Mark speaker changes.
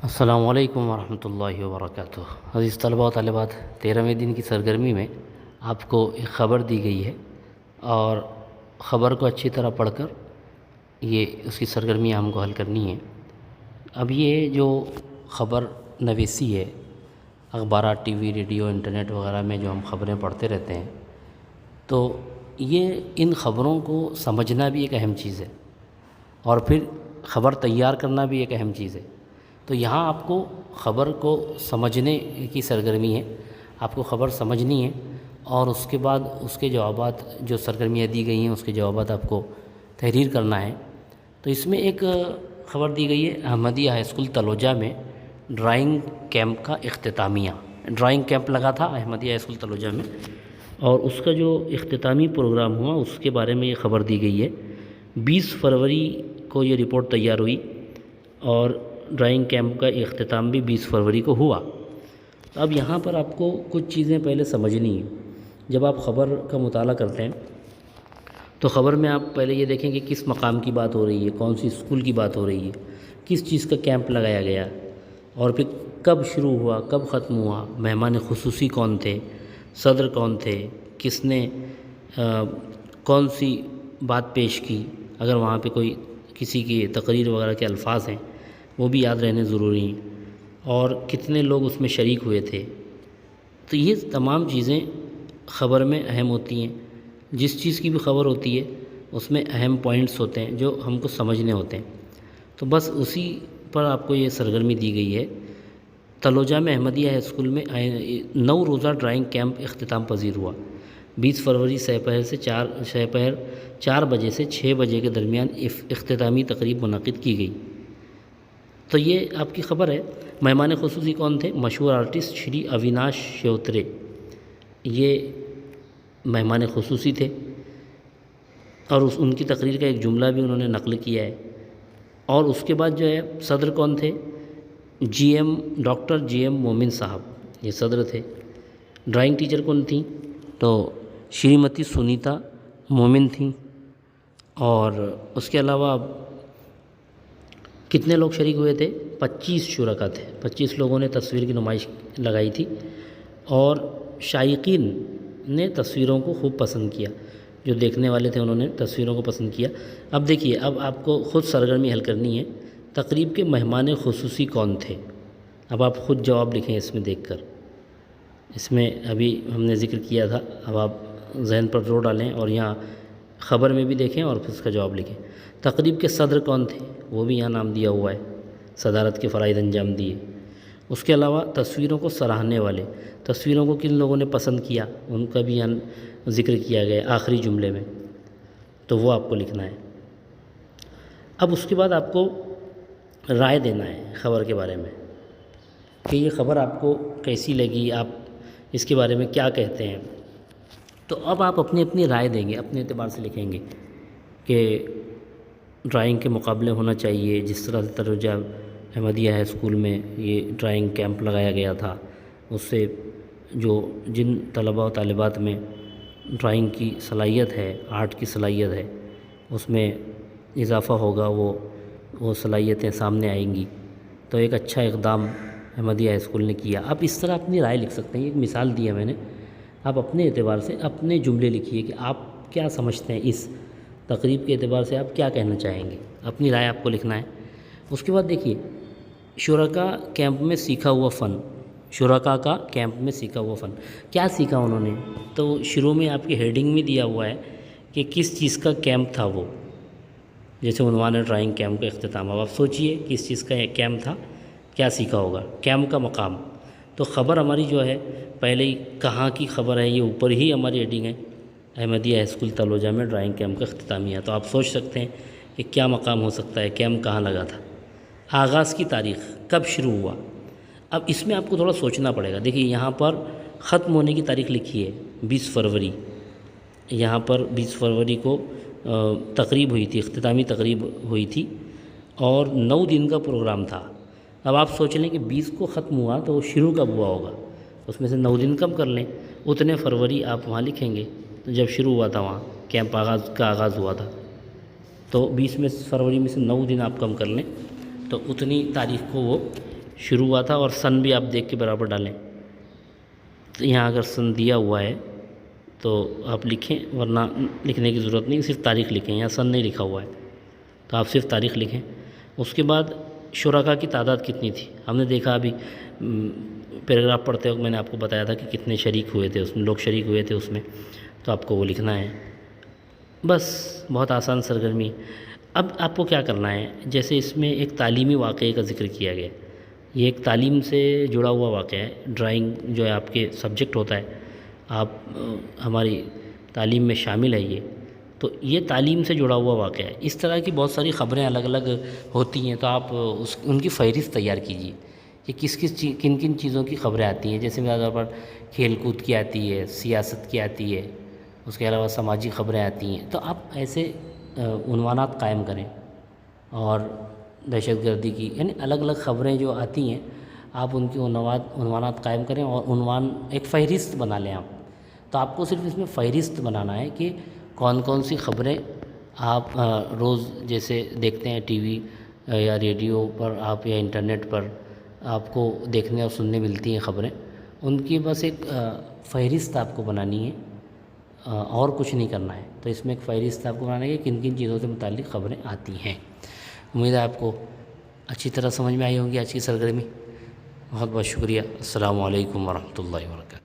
Speaker 1: السلام علیکم ورحمۃ اللہ وبرکاتہ۔ عزیز طلباء و طالبات، 13ویں دن کی سرگرمی میں آپ کو ایک خبر دی گئی ہے اور خبر کو اچھی طرح پڑھ کر یہ اس کی سرگرمیاں ہم کو حل کرنی ہے۔ اب یہ جو خبر نویسی ہے، اخبارات، ٹی وی، ریڈیو، انٹرنیٹ وغیرہ میں جو ہم خبریں پڑھتے رہتے ہیں، تو یہ ان خبروں کو سمجھنا بھی ایک اہم چیز ہے اور پھر خبر تیار کرنا بھی ایک اہم چیز ہے۔ تو یہاں آپ کو خبر کو سمجھنے کی سرگرمی ہے، آپ کو خبر سمجھنی ہے اور اس کے بعد اس کے جوابات، جو سرگرمیاں دی گئی ہیں اس کے جوابات آپ کو تحریر کرنا ہے۔ تو اس میں ایک خبر دی گئی ہے، احمدیہ ہائی اسکول تلوجہ میں ڈرائنگ کیمپ کا اختتامیہ۔ ڈرائنگ کیمپ لگا تھا احمدیہ ہائی اسکول تلوجہ میں اور اس کا جو اختتامی پروگرام ہوا اس کے بارے میں یہ خبر دی گئی ہے۔ 20 فروری کو یہ رپورٹ تیار ہوئی اور ڈرائنگ کیمپ کا اختتام بھی 20 فروری کو ہوا۔ اب یہاں پر آپ کو کچھ چیزیں پہلے سمجھنی ہیں۔ جب آپ خبر کا مطالعہ کرتے ہیں تو خبر میں آپ پہلے یہ دیکھیں کہ کس مقام کی بات ہو رہی ہے، کون سی اسکول کی بات ہو رہی ہے، کس چیز کا کیمپ لگایا گیا اور پھر کب شروع ہوا، کب ختم ہوا، مہمان خصوصی کون تھے، صدر کون تھے، کس نے کون سی بات پیش کی، اگر وہاں پہ کوئی کسی کی تقریر وغیرہ کے الفاظ ہیں وہ بھی یاد رہنے ضروری ہیں، اور کتنے لوگ اس میں شریک ہوئے تھے۔ تو یہ تمام چیزیں خبر میں اہم ہوتی ہیں۔ جس چیز کی بھی خبر ہوتی ہے اس میں اہم پوائنٹس ہوتے ہیں جو ہم کو سمجھنے ہوتے ہیں۔ تو بس اسی پر آپ کو یہ سرگرمی دی گئی ہے۔ تلوجہ میں احمدیہ ہائی اسکول میں 9 روزہ ڈرائنگ کیمپ اختتام پذیر ہوا۔ 20 فروری سپہر 4 بجے سے 6 بجے کے درمیان اختتامی تقریب منعقد کی گئی۔ تو یہ آپ کی خبر ہے۔ مہمان خصوصی کون تھے؟ مشہور آرٹسٹ شری اویناش شیوترے، یہ مہمان خصوصی تھے اور ان کی تقریر کا ایک جملہ بھی انہوں نے نقل کیا ہے۔ اور اس کے بعد جو ہے صدر کون تھے؟ ڈاکٹر جی ایم مومن صاحب، یہ صدر تھے۔ ڈرائنگ ٹیچر کون تھیں؟ تو شریمتی سنیتا مومن تھیں۔ اور اس کے علاوہ کتنے لوگ شریک ہوئے تھے؟ 25 شرکا تھے۔ 25 لوگوں نے تصویر کی نمائش لگائی تھی اور شائقین نے تصویروں کو خوب پسند کیا، جو دیکھنے والے تھے انہوں نے تصویروں کو پسند کیا۔ اب دیکھیے، اب آپ کو خود سرگرمی حل کرنی ہے۔ تقریب کے مہمان خصوصی کون تھے؟ اب آپ خود جواب لکھیں اس میں دیکھ کر۔ اس میں ابھی ہم نے ذکر کیا تھا، اب آپ ذہن پر زور ڈالیں اور یہاں خبر میں بھی دیکھیں اور پھر اس کا جواب لکھیں۔ تقریب کے صدر کون تھے؟ وہ بھی یہاں نام دیا ہوا ہے، صدارت کے فرائض انجام دیے۔ اس کے علاوہ تصویروں کو سراہنے والے، تصویروں کو کن لوگوں نے پسند کیا، ان کا بھی یہاں ذکر کیا گیا ہے آخری جملے میں، تو وہ آپ کو لکھنا ہے۔ اب اس کے بعد آپ کو رائے دینا ہے خبر کے بارے میں کہ یہ خبر آپ کو کیسی لگی، آپ اس کے بارے میں کیا کہتے ہیں۔ تو اب آپ اپنی اپنی رائے دیں گے، اپنے اعتبار سے لکھیں گے کہ ڈرائنگ کے مقابلے ہونا چاہیے، جس طرح سے تلوجہ احمدیہ ہائی اسکول میں یہ ڈرائنگ کیمپ لگایا گیا تھا، اس سے جن طلباء و طالبات میں ڈرائنگ کی صلاحیت ہے، آرٹ کی صلاحیت ہے، اس میں اضافہ ہوگا، وہ صلاحیتیں سامنے آئیں گی۔ تو ایک اچھا اقدام احمدیہ ہائی اسکول نے کیا۔ آپ اس طرح اپنی رائے لکھ سکتے ہیں، ایک مثال دی ہے میں نے۔ آپ اپنے اعتبار سے اپنے جملے لکھیے کہ آپ کیا سمجھتے ہیں، اس تقریب کے اعتبار سے آپ کیا کہنا چاہیں گے، اپنی رائے آپ کو لکھنا ہے۔ اس کے بعد دیکھیے، شرکا کیمپ میں سیکھا ہوا فن، شرکا کا کیمپ میں سیکھا ہوا فن، کیا سیکھا انہوں نے؟ تو شروع میں آپ کی ہیڈنگ میں دیا ہوا ہے کہ کس چیز کا کیمپ تھا وہ، جیسے عنوان ہے ڈرائنگ کیمپ کا اختتام۔ اب آپ سوچئے کس چیز کا کیمپ تھا، کیا سیکھا ہوگا، کیمپ کا مقام۔ تو خبر ہماری جو ہے پہلے ہی کہاں کی خبر ہے، یہ اوپر ہی ہماری ہیڈنگ ہے، احمدیہ ہائی اسکول تلوجہ میں ڈرائنگ کیمپ کا اختتامیہ۔ تو آپ سوچ سکتے ہیں کہ کیا مقام ہو سکتا ہے، کیمپ کہاں لگا تھا۔ آغاز کی تاریخ، کب شروع ہوا۔ اب اس میں آپ کو تھوڑا سوچنا پڑے گا۔ دیکھیے یہاں پر ختم ہونے کی تاریخ لکھی ہے 20 فروری، یہاں پر 20 فروری کو تقریب ہوئی تھی، اختتامی تقریب ہوئی تھی اور 9 دن کا پروگرام تھا۔ اب آپ سوچ لیں کہ 20 کو ختم ہوا تو وہ شروع کب ہوا ہوگا، اس میں سے 9 دن کم کر لیں، اتنے فروری آپ وہاں لکھیں گے جب شروع ہوا تھا، وہاں کیمپ آغاز ہوا تھا۔ تو 20 فروری میں سے 9 دن آپ کم کر لیں تو اتنی تاریخ کو وہ شروع ہوا تھا، اور سن بھی آپ دیکھ کے برابر ڈالیں. تو یہاں اگر سن دیا ہوا ہے تو آپ لکھیں، ورنہ لکھنے کی ضرورت نہیں، صرف تاریخ لکھیں. یہاں سن نہیں لکھا ہوا ہے تو آپ صرف تاریخ لکھیں. اس کے بعد شرکاء کی تعداد کتنی تھی. ہم نے دیکھا ابھی پیراگراف پڑھتے وقت میں نے آپ کو بتایا تھا کہ کتنے شریک ہوئے تھے اس میں، لوگ شریک ہوئے تھے اس میں، تو آپ کو وہ لکھنا ہے. بس بہت آسان سرگرمی. اب آپ کو کیا کرنا ہے، جیسے اس میں ایک تعلیمی واقعے کا ذکر کیا گیا. یہ ایک تعلیم سے جڑا ہوا واقعہ ہے. ڈرائنگ جو ہے آپ کے سبجیکٹ ہوتا ہے، آپ ہماری تعلیم میں شامل ہے یہ، تو یہ تعلیم سے جڑا ہوا واقعہ ہے. اس طرح کی بہت ساری خبریں الگ الگ ہوتی ہیں، تو آپ ان کی فہرست تیار کیجیے کہ کن کن چیزوں کی خبریں آتی ہیں. جیسے مثال طور پر کھیل کود کی آتی ہے، سیاست کی آتی ہے، اس کے علاوہ سماجی خبریں آتی ہیں. تو آپ ایسے عنوانات قائم کریں. اور دہشت گردی کی، یعنی الگ الگ خبریں جو آتی ہیں آپ ان کی عنوانات قائم کریں، اور عنوان ایک فہرست بنا لیں آپ. تو آپ کو صرف اس میں فہرست بنانا ہے کہ کون کون سی خبریں آپ روز جیسے دیکھتے ہیں ٹی وی یا ریڈیو پر آپ، یا انٹرنیٹ پر آپ کو دیکھنے اور سننے ملتی ہیں خبریں. ان کی بس ایک فہرست آپ کو بنانی ہے، اور کچھ نہیں کرنا ہے. تو اس میں ایک فہرست آپ کو بنانا ہے کہ کن کن چیزوں سے متعلق خبریں آتی ہیں. امید ہے آپ کو اچھی طرح سمجھ میں آئی ہوگی آج کی سرگرمی. بہت بہت شکریہ. السلام علیکم ورحمۃ اللہ وبرکاتہ.